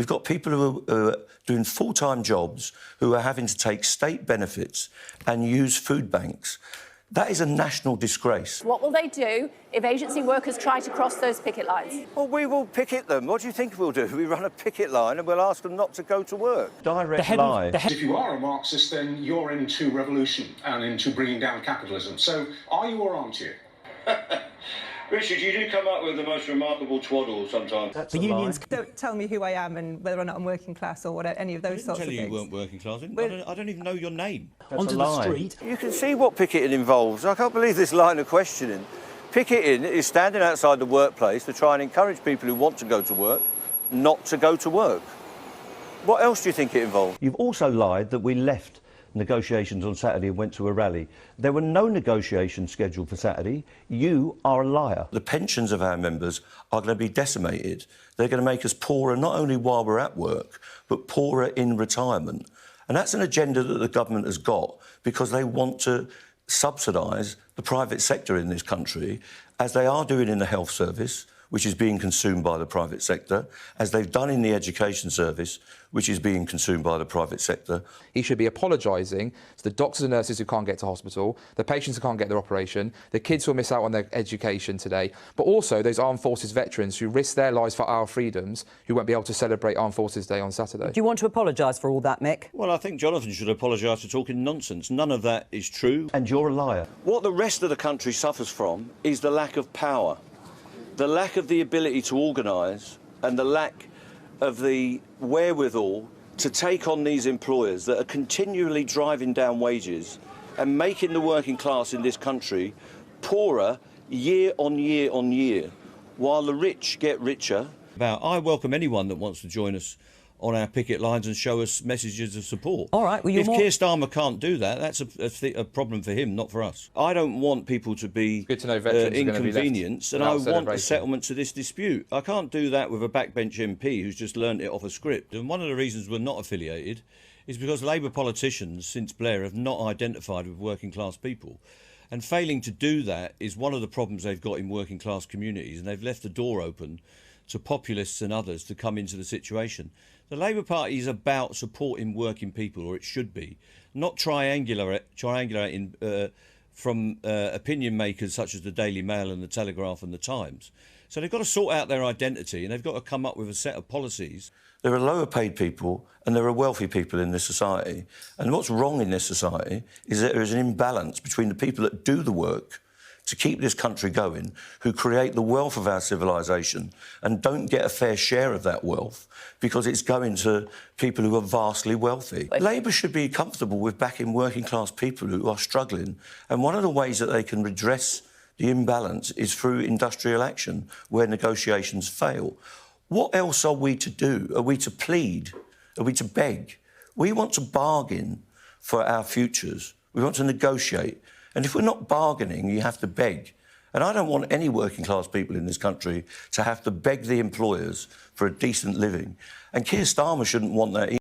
We've got people who are doing full-time jobs who are having to take state benefits and use food banks. That is a national disgrace. What will they do if agency workers try to cross those picket lines? Well, we will picket them. What do you think we'll do? We run a picket line and we'll ask them not to go to work. Direct lie. If you are a Marxist, then you're into revolution and into bringing down capitalism. So are you or aren't you? Richard, you do come up with the most remarkable twaddle sometimes. The unions don't tell me who I am and whether or not I'm working class or whatever, any of those sorts of things. I didn't tell you weren't working class. I don't even know your name. Onto the street. You can see what picketing involves. I can't believe this line of questioning. Picketing is standing outside the workplace to try and encourage people who want to go to work not to go to work. What else do you think it involves? You've also lied that we left negotiations on Saturday and went to a rally. There were no negotiations scheduled for Saturday. You are a liar. The pensions of our members are going to be decimated. They're going to make us poorer not only while we're at work, but poorer in retirement. And that's an agenda that the government has got because they want to subsidise the private sector in this country, as they are doing in the health service, which is being consumed by the private sector, as they've done in the education service, which is being consumed by the private sector. He should be apologising to the doctors and nurses who can't get to hospital, the patients who can't get their operation, the kids who will miss out on their education today, but also those armed forces veterans who risk their lives for our freedoms, who won't be able to celebrate Armed Forces Day on Saturday. Do you want to apologise for all that, Mick? Well, I think Jonathan should apologise for talking nonsense. None of that is true. And you're a liar. What the rest of the country suffers from is the lack of power, the lack of the ability to organise, and the lack of the wherewithal to take on these employers that are continually driving down wages and making the working class in this country poorer year on year on year, while the rich get richer. I welcome anyone that wants to join us on our picket lines and show us messages of support. All right, well, if Keir Starmer can't do that, that's a problem for him, not for us. I don't want people to be inconvenienced, and I want a settlement to this dispute. I can't do that with a backbench MP who's just learnt it off a script. And one of the reasons we're not affiliated is because Labour politicians since Blair have not identified with working class people. And failing to do that is one of the problems they've got in working class communities, and they've left the door open to populists and others to come into the situation. The Labour Party is about supporting working people, or it should be, not triangulating from opinion makers such as the Daily Mail and the Telegraph and the Times. So they've got to sort out their identity, and they've got to come up with a set of policies. There are lower paid people and there are wealthy people in this society. And what's wrong in this society is that there is an imbalance between the people that do the work to keep this country going, who create the wealth of our civilisation and don't get a fair share of that wealth because it's going to people who are vastly wealthy. Labour should be comfortable with backing working class people who are struggling, and one of the ways that they can redress the imbalance is through industrial action where negotiations fail. What else are we to do? Are we to plead? Are we to beg? We want to bargain for our futures. We want to negotiate. And if we're not bargaining, you have to beg. And I don't want any working class people in this country to have to beg the employers for a decent living. And Keir Starmer shouldn't want that either.